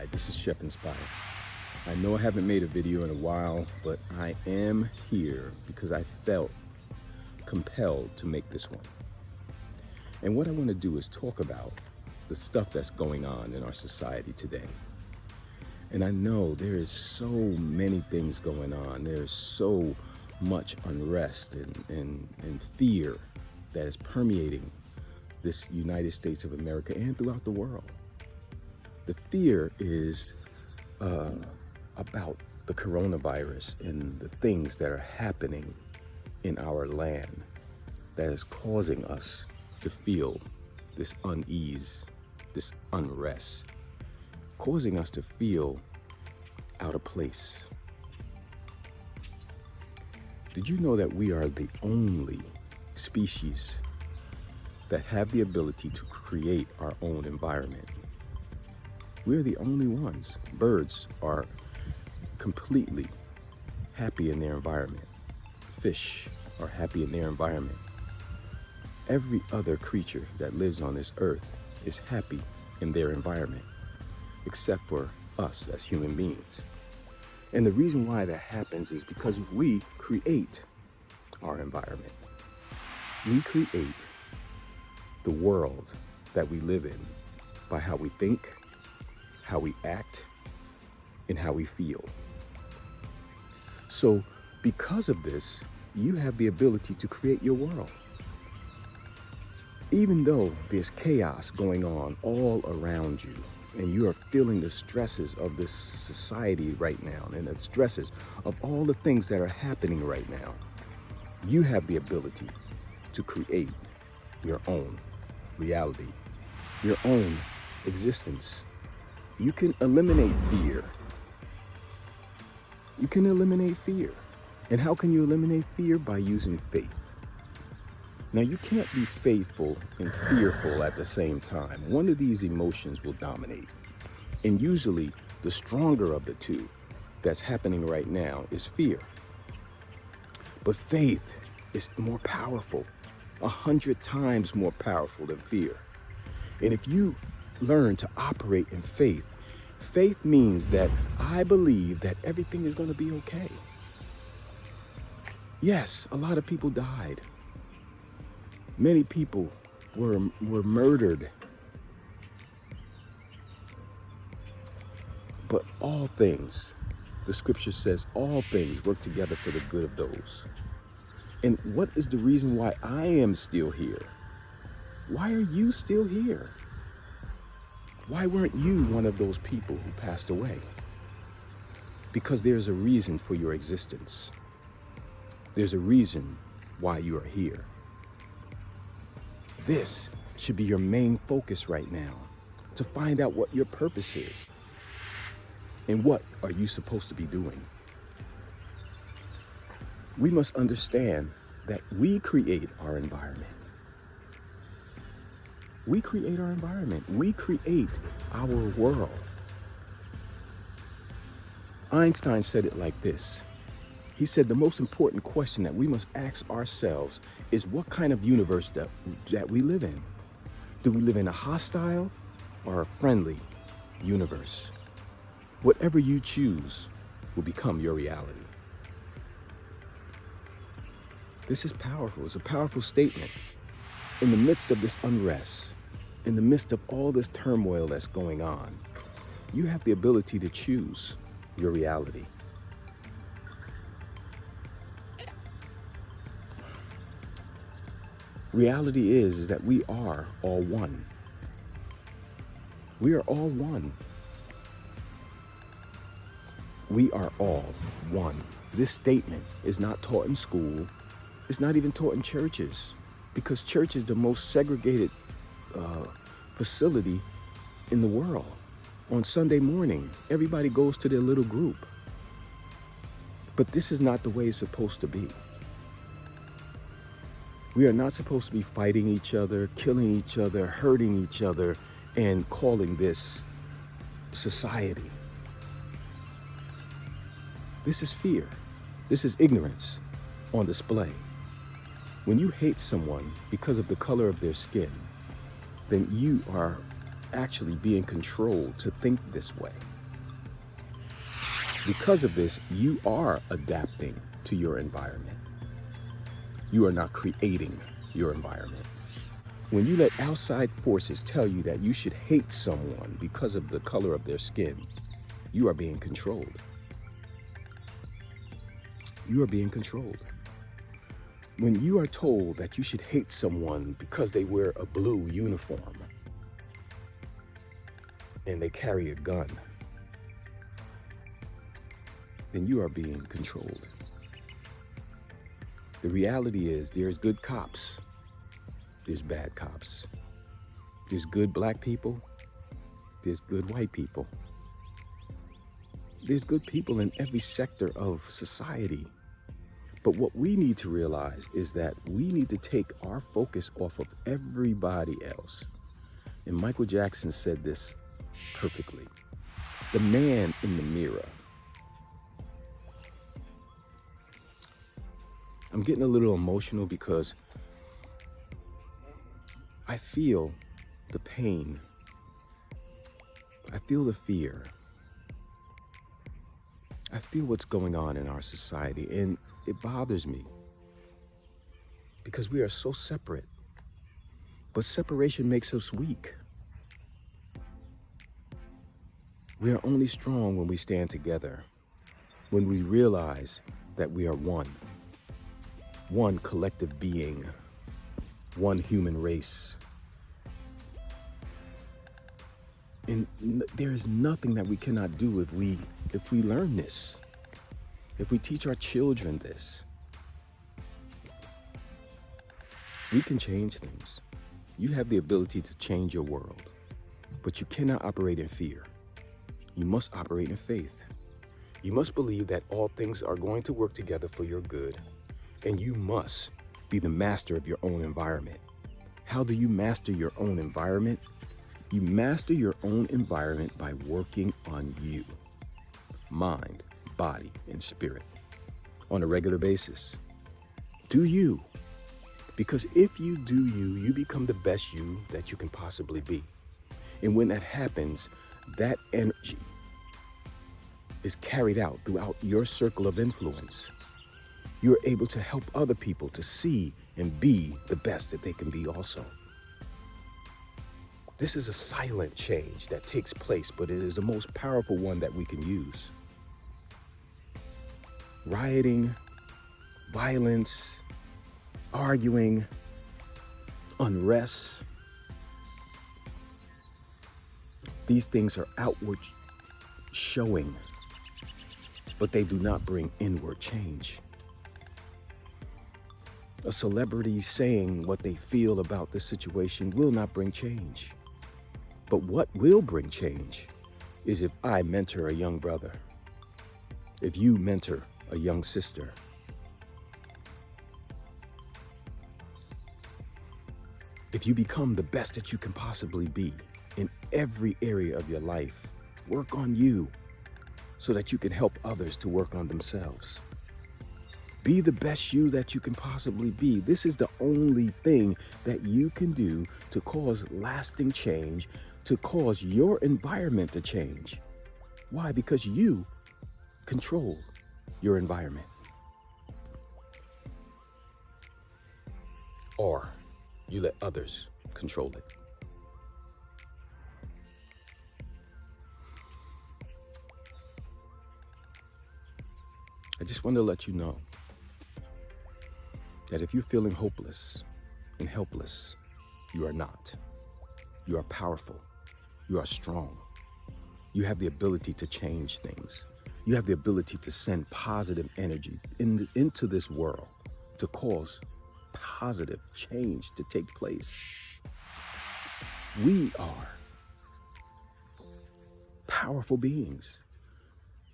Hi, this is Chef Inspire. I know I haven't made a video in a while, but I am here because I felt compelled to make this one. And what I want to do is talk about the stuff that's going on in our society today. And I know there is so many things going on. There's so much unrest and fear that is permeating this United States of America and throughout the world. The fear is about the coronavirus and the things that are happening in our land that is causing us to feel this unease, this unrest, causing us to feel out of place. Did you know that we are the only species that have the ability to create our own environment? We're the only ones. Birds are completely happy in their environment. Fish are happy in their environment. Every other creature that lives on this earth is happy in their environment, except for us as human beings. And the reason why that happens is because we create our environment. We create the world that we live in by how we think, how we act, and how we feel. So because of this, you have the ability to create your world. Even though there's chaos going on all around you, and you are feeling the stresses of this society right now, and the stresses of all the things that are happening right now, you have the ability to create your own reality, your own existence. You can eliminate fear. You can eliminate fear. And how can you eliminate fear? By using faith. Now, you can't be faithful and fearful at the same time. One of these emotions will dominate. And usually, the stronger of the two that's happening right now is fear. But faith is more powerful, 100 times more powerful than fear. And if you learn to operate in faith, faith means that I believe that everything is going to be okay. Yes, a lot of people died. Many people were murdered. But all things, the scripture says, all things work together for the good of those. And what is the reason why I am still here? Why are you still here? Why weren't you one of those people who passed away? Because there's a reason for your existence. There's a reason why you are here. This should be your main focus right now, to find out what your purpose is and what are you supposed to be doing. We must understand that we create our environment. We create our environment. We create our world. Einstein said it like this. He said the most important question that we must ask ourselves is what kind of universe that we live in. Do we live in a hostile or a friendly universe? Whatever you choose will become your reality. This is powerful. It's a powerful statement. In the midst of this unrest, in the midst of all this turmoil that's going on, you have the ability to choose your reality. Reality is that we are all one. We are all one. We are all one. This statement is not taught in school. It's not even taught in churches, because church is the most segregated facility in the world. On Sunday morning, everybody goes to their little group. But this is not the way it's supposed to be. We are not supposed to be fighting each other, killing each other, hurting each other, and calling this society. This is fear. This is ignorance on display. When you hate someone because of the color of their skin, then you are actually being controlled to think this way. Because of this, you are adapting to your environment. You are not creating your environment. When you let outside forces tell you that you should hate someone because of the color of their skin, you are being controlled. You are being controlled. When you are told that you should hate someone because they wear a blue uniform and they carry a gun, then you are being controlled. The reality is there's good cops, there's bad cops. There's good black people, there's good white people. There's good people in every sector of society. But what we need to realize is that we need to take our focus off of everybody else. And Michael Jackson said this perfectly. The man in the mirror. I'm getting a little emotional because I feel the pain. I feel the fear. I feel what's going on in our society, and it bothers me because we are so separate. But separation makes us weak. We are only strong when we stand together, when we realize that we are one collective being, one human race. And there is nothing that we cannot do if we learn this, if we teach our children this. We can change things. You have the ability to change your world, but you cannot operate in fear. You must operate in faith. You must believe that all things are going to work together for your good, and you must be the master of your own environment. How do you master your own environment? You master your own environment by working on you, mind, body, and spirit on a regular basis. Do you. Because if you do you, you become the best you that you can possibly be. And when that happens, that energy is carried out throughout your circle of influence. You're able to help other people to see and be the best that they can be also. This is a silent change that takes place, but it is the most powerful one that we can use. Rioting, violence, arguing, unrest. These things are outward showing, but they do not bring inward change. A celebrity saying what they feel about the situation will not bring change. But what will bring change is if I mentor a young brother, if you mentor a young sister, if you become the best that you can possibly be in every area of your life. Work on you so that you can help others to work on themselves. Be the best you that you can possibly be. This is the only thing that you can do to cause lasting change, to cause your environment to change. Why? Because you control your environment. Or you let others control it. I just want to let you know that if you're feeling hopeless and helpless, you are not. You are powerful. You are strong. You have the ability to change things. You have the ability to send positive energy into this world to cause positive change to take place. We are powerful beings.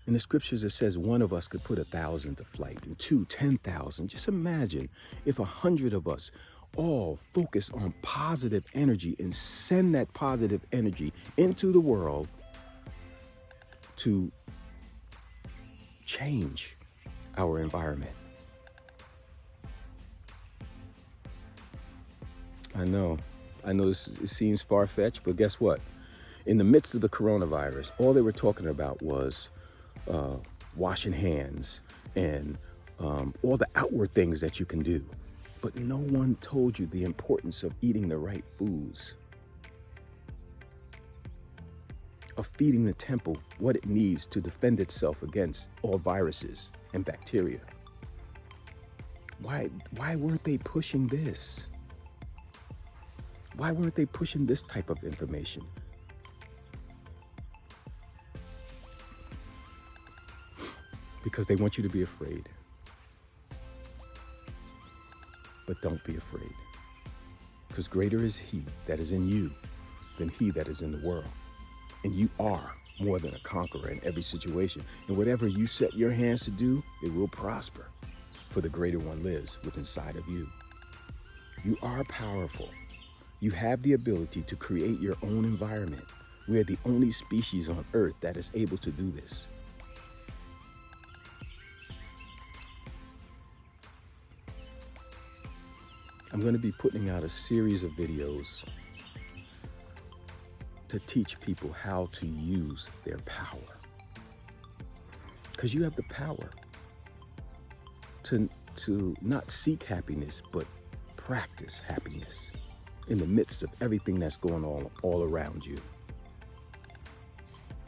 In the scriptures, it says one of us could put 1,000 to flight, and 2, 10,000. Just imagine if 100 of us all focus on positive energy and send that positive energy into the world to change our environment. I know it seems far-fetched, but guess what? In the midst of the coronavirus, all they were talking about was washing hands, and all the outward things that you can do. But no one told you the importance of eating the right foods, of feeding the temple what it needs to defend itself against all viruses and bacteria. Why weren't they pushing this? Why weren't they pushing this type of information? Because they want you to be afraid. But don't be afraid. Because greater is he that is in you than he that is in the world. And you are more than a conqueror in every situation. And whatever you set your hands to do, it will prosper. For the greater one lives within inside of you. You are powerful. You have the ability to create your own environment. We are the only species on earth that is able to do this. I'm going to be putting out a series of videos to teach people how to use their power. Because you have the power to not seek happiness, but practice happiness in the midst of everything that's going on all around you.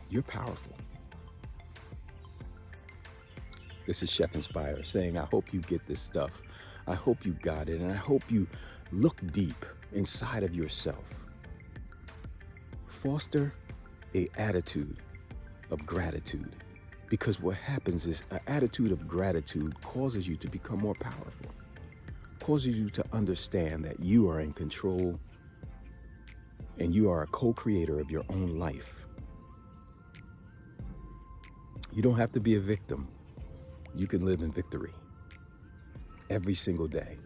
You're powerful. This is Chef Inspire saying, I hope you get this stuff. I hope you got it, and I hope you look deep inside of yourself. Foster an attitude of gratitude, because what happens is an attitude of gratitude causes you to become more powerful, causes you to understand that you are in control and you are a co-creator of your own life. You don't have to be a victim. You can live in victory every single day.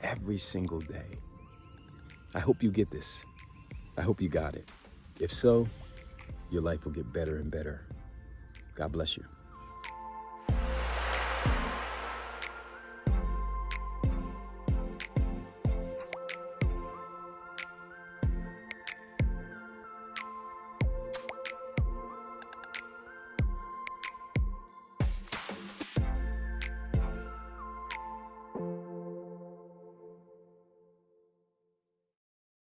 Every single day. I hope you get this. I hope you got it. If so, your life will get better and better. God bless you.